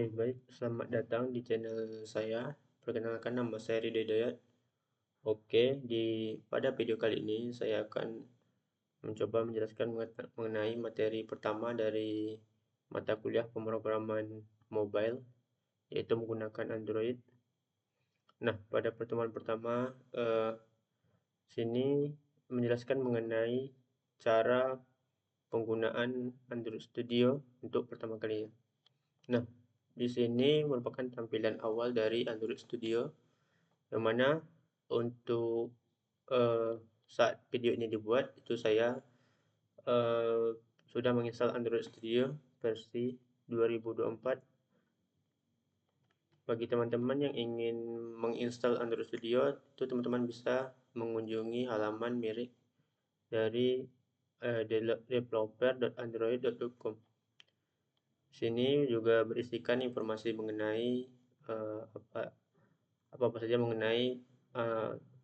Oke, baik. Selamat datang di channel saya. Perkenalkan, nama saya Ridho Hidayat. Oke, pada video kali ini saya akan mencoba menjelaskan mengenai materi pertama dari mata kuliah pemrograman mobile, yaitu menggunakan Android. Nah, pada pertemuan pertama, sini menjelaskan mengenai cara penggunaan Android Studio untuk pertama kalinya. Nah, di sini merupakan tampilan awal dari Android Studio, yang mana untuk saat video ini dibuat itu saya sudah menginstal Android Studio versi 2024. Bagi teman-teman yang ingin menginstal Android Studio, itu teman-teman bisa mengunjungi halaman milik dari developer.android.com. Sini juga berisikan informasi mengenai apa saja mengenai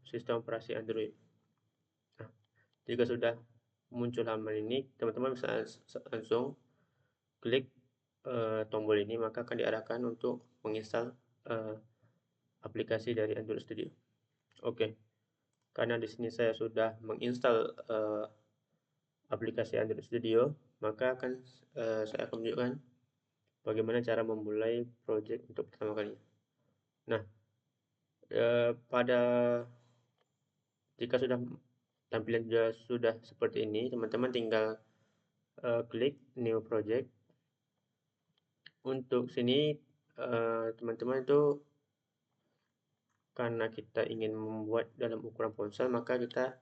sistem operasi Android. Nah, jika sudah muncul halaman ini, teman-teman bisa langsung klik tombol ini, maka akan diarahkan untuk menginstal aplikasi dari Android Studio. Oke, karena di sini saya sudah menginstal aplikasi Android Studio, maka saya akan menunjukkan bagaimana cara memulai project untuk pertama kalinya. Nah, jika tampilan sudah seperti ini, teman-teman tinggal klik new project. Untuk sini teman-teman itu karena kita ingin membuat dalam ukuran ponsel, maka kita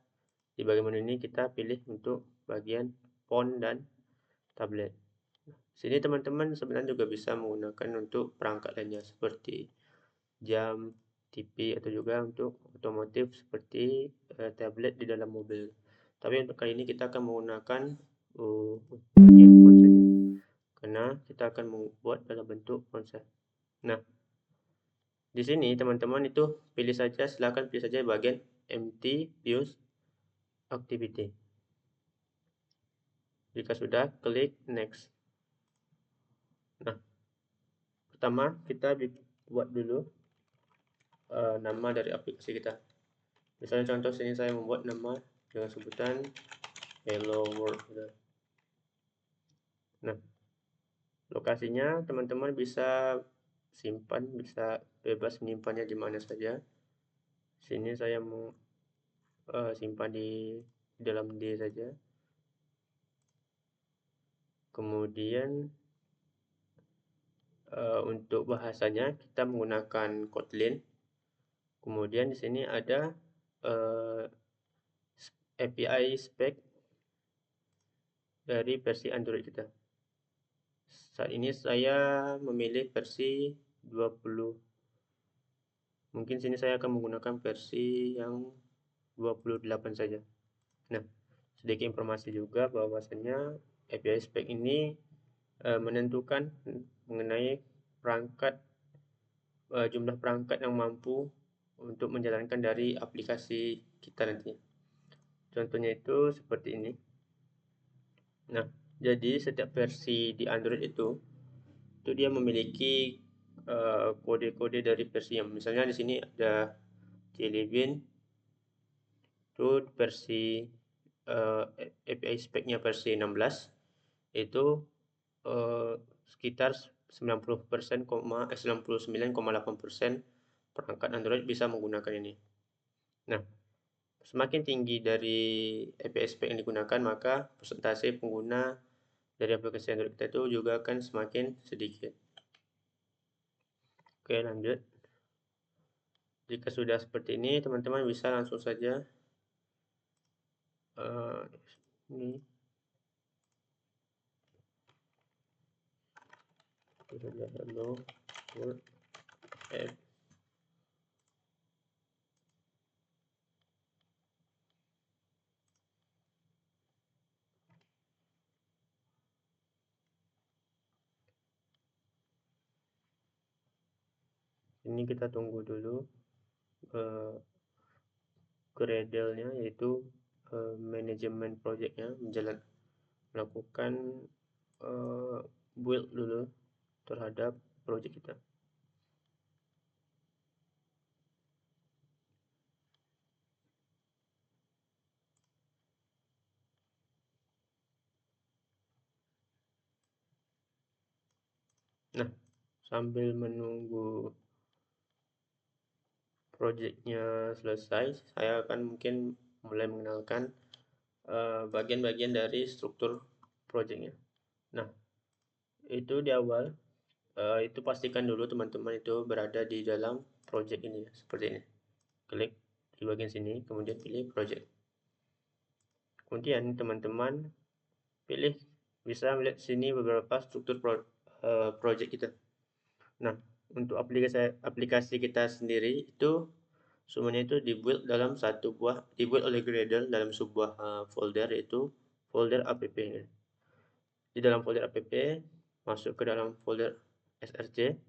di bagian menu ini kita pilih untuk bagian font dan tablet. Sini teman-teman sebenarnya juga bisa menggunakan untuk perangkat lainnya seperti jam, TV, atau juga untuk otomotif seperti tablet di dalam mobil. Tapi untuk kali ini kita akan menggunakan font saja, karena kita akan membuat dalam bentuk ponsel. Nah, di sini teman-teman itu silakan pilih saja bagian empty views activity. Jika sudah, klik next. Nah, pertama kita buat dulu nama dari aplikasi kita. Misalnya contoh sini saya membuat nama dengan sebutan Hello World. Nah, lokasinya teman-teman bisa simpan, bisa bebas menyimpannya di mana saja. Sini saya mau simpan di dalam D saja. Kemudian untuk bahasanya kita menggunakan Kotlin. Kemudian di sini ada API spec dari versi Android kita. Saat ini saya memilih versi 20. Mungkin sini saya akan menggunakan versi yang 28 saja. Nah, sedikit informasi juga bahwasanya API spec ini menentukan mengenai jumlah perangkat yang mampu untuk menjalankan dari aplikasi kita nantinya. Contohnya itu seperti ini. Nah, jadi setiap versi di Android itu dia memiliki kode-kode dari versi yang, misalnya di sini ada Jelly Bean itu versi API spec-nya versi 16, itu sekitar 99,8% perangkat Android bisa menggunakan ini. Nah, semakin tinggi dari API spec yang digunakan, maka persentase pengguna dari aplikasi Android kita itu juga akan semakin sedikit. Oke, lanjut. Jika sudah seperti ini, teman-teman bisa langsung saja ini hello world app. Ini kita tunggu dulu Gradle-nya, yaitu manajemen projectnya melakukan build dulu terhadap project kita. Nah, sambil menunggu projectnya selesai, saya akan mungkin mulai mengenalkan bagian-bagian dari struktur projectnya. Nah, itu di awal, itu pastikan dulu teman-teman itu berada di dalam project ini, seperti ini. Klik di bagian sini, kemudian pilih project. Kemudian teman-teman pilih, bisa melihat sini beberapa struktur project kita. Nah, untuk aplikasi kita sendiri itu semuanya itu dibuild oleh Gradle dalam sebuah folder, yaitu folder app. Di dalam folder app, masuk ke dalam folder src.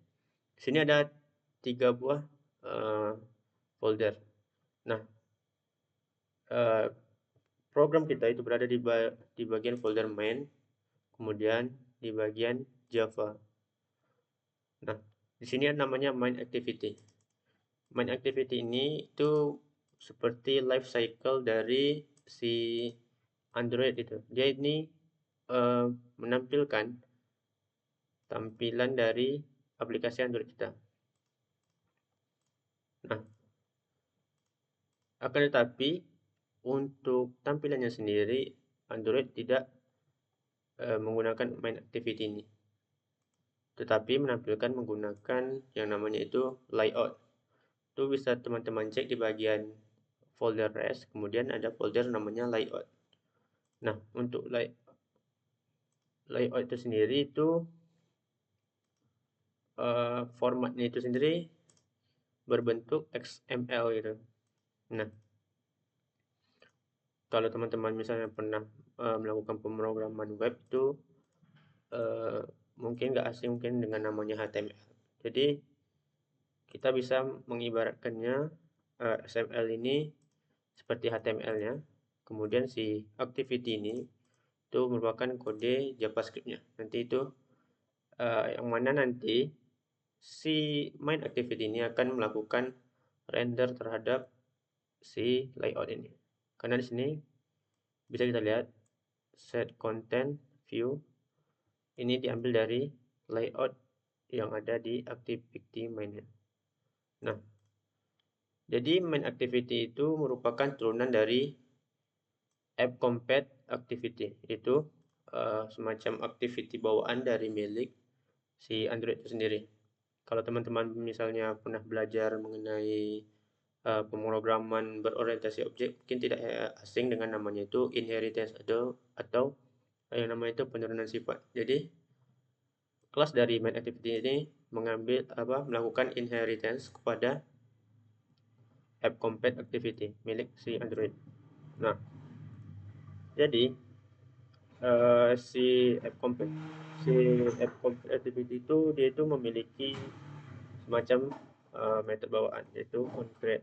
Sini ada 3 buah folder. Nah, program kita itu berada di bagian folder main, kemudian di bagian Java. Nah, di sini ada namanya main activity. Main activity ini itu seperti life cycle dari si Android itu. Dia ini menampilkan tampilan dari aplikasi Android kita. Nah, akan tetapi untuk tampilannya sendiri Android tidak menggunakan main activity ini, tetapi menampilkan menggunakan yang namanya itu layout. Itu bisa teman-teman cek di bagian folder rest, kemudian ada folder namanya layout. Nah, untuk layout itu sendiri itu formatnya itu sendiri berbentuk XML gitu. Nah, kalau teman-teman misalnya pernah melakukan pemrograman web itu mungkin nggak asing mungkin dengan namanya HTML. Jadi kita bisa mengibaratkannya XML ini seperti HTML-nya, kemudian si activity ini itu merupakan kode JavaScript-nya. Nanti itu yang mana nanti si main activity ini akan melakukan render terhadap si layout ini. Karena di sini bisa kita lihat set content view ini diambil dari layout yang ada di activity main. Nah, jadi main activity itu merupakan turunan dari app compat activity. Itu semacam activity bawaan dari milik si Android itu sendiri. Kalau teman-teman misalnya pernah belajar mengenai pemrograman berorientasi objek, mungkin tidak asing dengan namanya itu inheritance atau yang namanya itu penurunan sifat. Jadi kelas dari main activity ini melakukan inheritance kepada app compat activity milik si Android. Nah, jadi si app compat activity itu dia itu memiliki semacam metode bawaan, yaitu onCreate.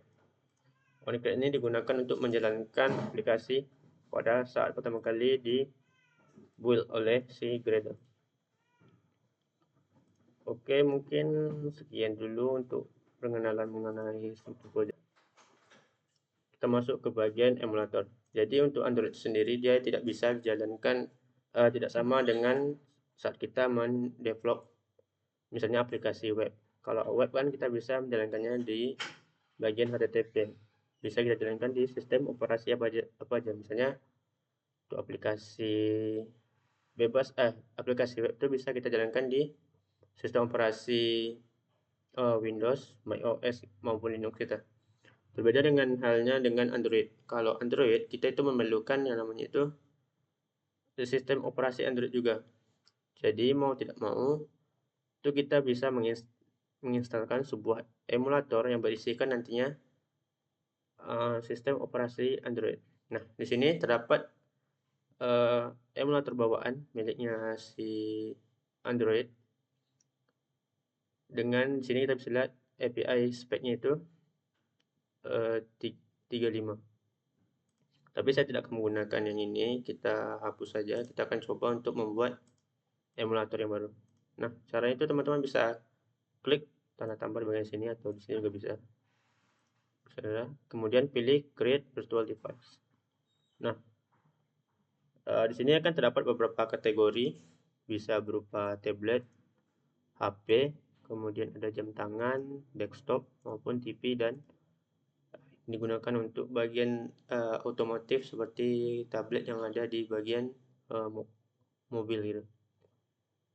OnCreate ini digunakan untuk menjalankan aplikasi pada saat pertama kali dibuild oleh si Gradle. Oke, mungkin sekian dulu untuk pengenalan mengenai struktur project. Kita masuk ke bagian emulator. Jadi untuk Android sendiri dia tidak bisa dijalankan tidak sama dengan saat kita mendevelop misalnya aplikasi web. Kalau web kan kita bisa menjalankannya di bagian HTTP. Bisa kita jalankan di sistem operasi apa aja. Misalnya untuk aplikasi web itu bisa kita jalankan di sistem operasi Windows, macOS maupun Linux kita. Berbeda dengan halnya dengan Android. Kalau Android kita itu memerlukan yang namanya itu sistem operasi Android juga. Jadi mau tidak mau itu kita bisa menginstalkan sebuah emulator yang berisikan nantinya sistem operasi Android. Nah, di sini terdapat emulator bawaan miliknya si Android. Dengan sini kita bisa lihat API speknya itu 35. Tapi saya tidak akan menggunakan yang ini, kita hapus saja. Kita akan coba untuk membuat emulator yang baru. Nah, caranya itu teman-teman bisa klik tanda tambah di bagian sini atau di sini juga bisa. Kemudian pilih create virtual device. Nah, di sini akan terdapat beberapa kategori, bisa berupa tablet, HP, kemudian ada jam tangan, desktop maupun TV, dan digunakan untuk bagian otomotif seperti tablet yang ada di bagian mobil gitu.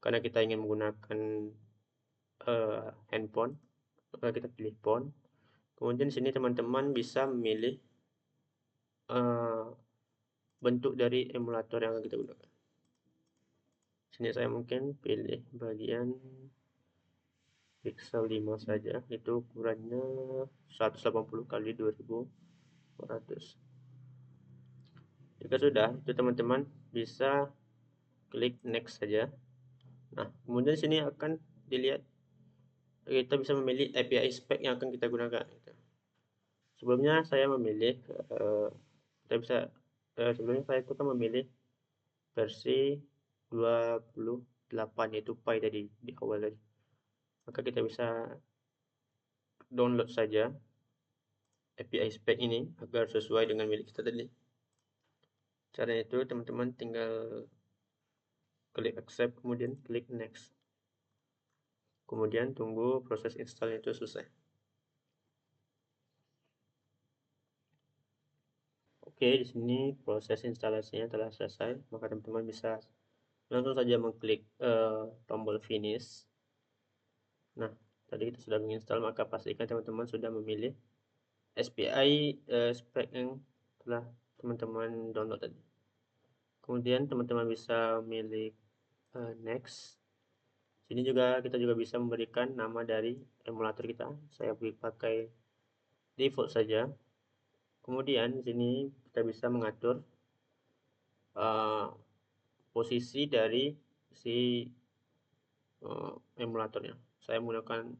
Karena kita ingin menggunakan handphone, maka kita pilih phone. Kemudian sini teman-teman bisa memilih bentuk dari emulator yang akan kita gunakan. Sini saya mungkin pilih bagian pixel 5 saja, itu ukurannya 180 kali 2400. Jika sudah, itu teman-teman bisa klik next saja. Nah, kemudian sini akan dilihat kita bisa memilih API spek yang akan kita gunakan. Sebelumnya saya memilih sebelumnya saya itu kan memilih versi 28, yaitu Pi tadi di awal tadi. Maka kita bisa download saja API spek ini agar sesuai dengan milik kita tadi. Caranya itu teman-teman tinggal klik accept, kemudian klik next. Kemudian tunggu proses install itu selesai. Oke, di sini proses instalasinya telah selesai, maka teman-teman bisa langsung saja mengklik tombol finish. Nah, tadi kita sudah menginstal, maka pastikan teman-teman sudah memilih SPI spek yang telah teman-teman download tadi. Kemudian teman-teman bisa memilih next. Sini juga kita juga bisa memberikan nama dari emulator kita. Saya pakai default saja. Kemudian di sini kita bisa mengatur posisi dari si emulatornya. Saya menggunakan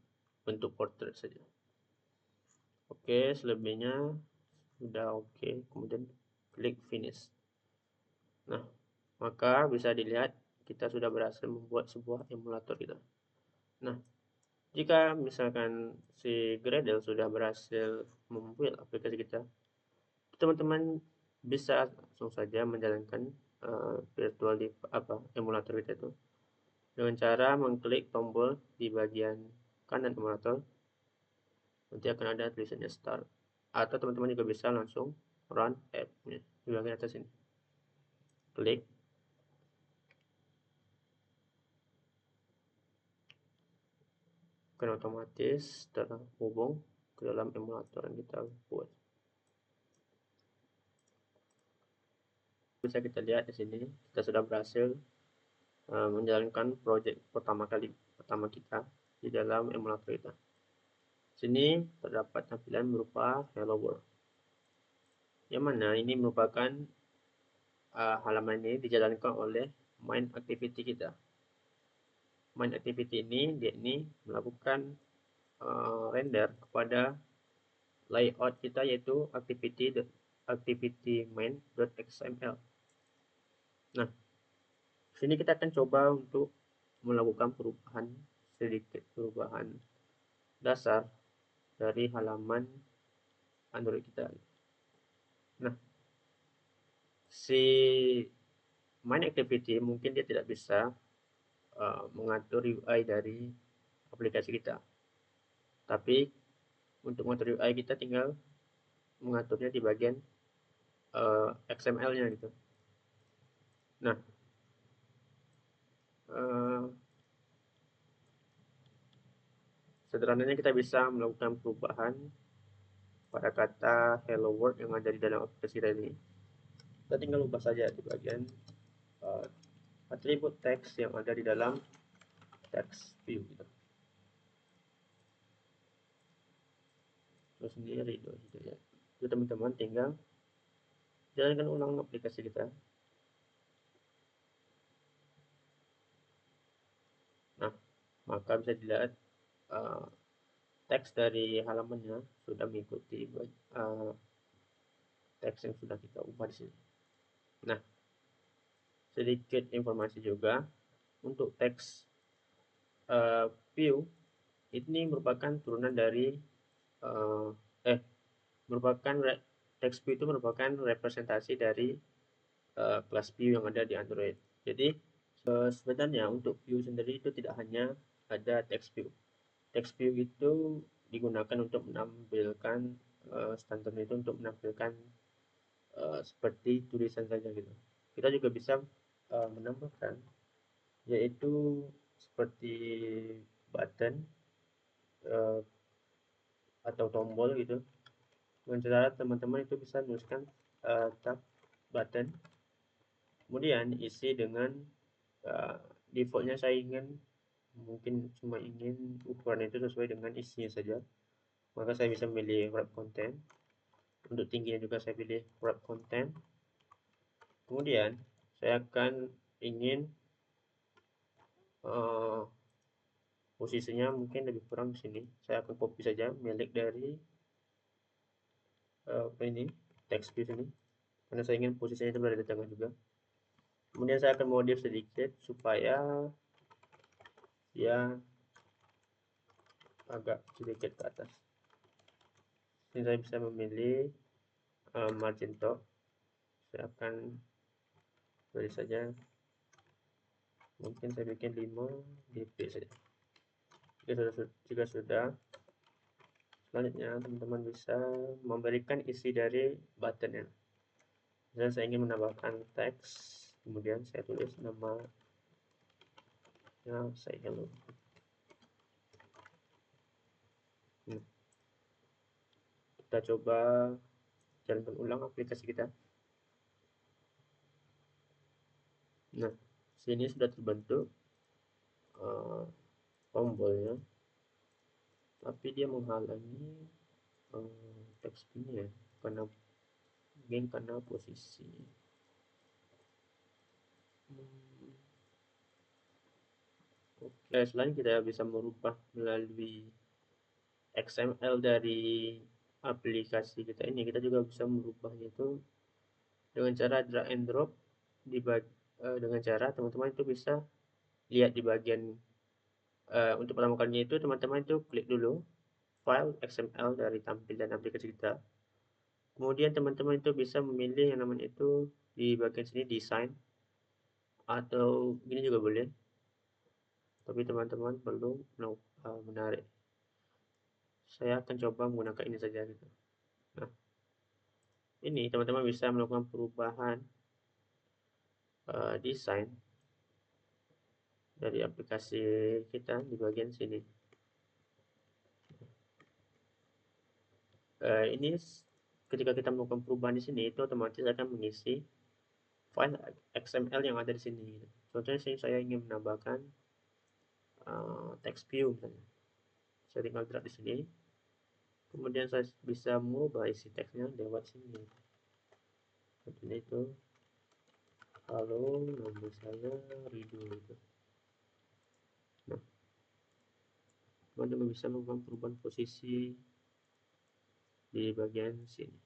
bentuk portrait saja. Oke, selebihnya sudah oke. Kemudian klik finish. Nah, maka bisa dilihat kita sudah berhasil membuat sebuah emulator kita. Nah, jika misalkan si Gradle sudah berhasil membuat aplikasi kita, teman-teman bisa langsung saja menjalankan emulator kita itu dengan cara mengklik tombol di bagian kanan emulator. Nanti akan ada tulisannya start, atau teman-teman juga bisa langsung run app-nya di bagian atas ini. Klik. Akan otomatis terhubung ke dalam emulator yang kita buat. Bisa kita lihat di sini kita sudah berhasil menjalankan project pertama kita di dalam emulator kita. Sini terdapat tampilan berupa Hello World, yang mana ini merupakan halaman ini dijalankan oleh main activity kita. Main activity ini melakukan render kepada layout kita, yaitu activity main.xml. Nah, sini kita akan coba untuk melakukan sedikit perubahan dasar dari halaman Android kita. Nah, si main activity mungkin dia tidak bisa mengatur UI dari aplikasi kita, tapi untuk mengatur UI kita tinggal mengaturnya di bagian XML-nya gitu. Nah, sederhananya kita bisa melakukan perubahan pada kata hello world yang ada di dalam aplikasi tadi. Kita tinggal ubah saja di bagian atribut teks yang ada di dalam text view gitu. Terus sendiri itu ya. Itu teman-teman tinggal jalankan ulang aplikasi kita. Nah, maka bisa dilihat teks dari halamannya sudah mengikuti teks yang sudah kita ubah di sini. Nah, sedikit informasi juga untuk teks view Ini merupakan turunan dari uh, merupakan text view itu merupakan representasi dari kelas view yang ada di Android. Jadi sebenarnya untuk view sendiri itu tidak hanya ada text view. Text view itu digunakan untuk menampilkan standarnya itu untuk menampilkan seperti tulisan saja gitu. Kita juga bisa menambahkan yaitu seperti button uh, atau tombol gitu. Dengan cara teman-teman itu bisa menuliskan tab button, kemudian isi dengan defaultnya saya ingin mungkin cuma ingin ukuran itu sesuai dengan isinya saja, maka saya bisa memilih wrap content. Untuk tingginya juga saya pilih wrap content. Kemudian saya akan ingin uh, posisinya mungkin lebih kurang di sini. Saya akan copy saja milik dari apa ini text view ini, karena saya ingin posisinya itu berada di tengah juga. Kemudian saya akan modif sedikit supaya dia agak sedikit ke atas. Ini saya bisa memilih margin top. Saya akan beri saja, mungkin saya bikin 5 dp saja. Jika sudah, selanjutnya teman-teman bisa memberikan isi dari buttonnya. Misalnya saya ingin menambahkan teks, kemudian saya tulis nama saya hello. Kita coba jalankan ulang aplikasi kita. Nah, sini sudah terbentuk tombolnya, tapi dia menghalangi teks ini ya, karena posisi. Oke, selain kita bisa merubah melalui XML dari aplikasi kita ini, kita juga bisa merubahnya itu dengan cara drag and drop dengan cara teman-teman itu bisa lihat di bagian untuk pertama kalinya itu teman-teman itu klik dulu file XML dari tampilan aplikasi kita. Kemudian teman-teman itu bisa memilih yang namanya itu di bagian sini design, atau ini juga boleh, tapi teman-teman perlu menarik. Saya akan coba menggunakan ini saja gitu. Nah, ini teman-teman bisa melakukan perubahan desain dari aplikasi kita di bagian sini. Ini ketika kita melakukan perubahan di sini itu otomatis akan mengisi file XML yang ada di sini. Contohnya sini saya ingin menambahkan text view misalnya. Saya tinggal drag di sini. Kemudian saya bisa mengubah isi teksnya lewat sini. Contohnya itu halo, nama saya Rido gitu. Nah, teman-teman bisa melakukan perubahan posisi di bagian sini.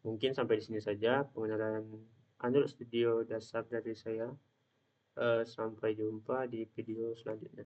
Mungkin sampai di sini saja pengenalan Android Studio dasar dari saya. Sampai jumpa di video selanjutnya.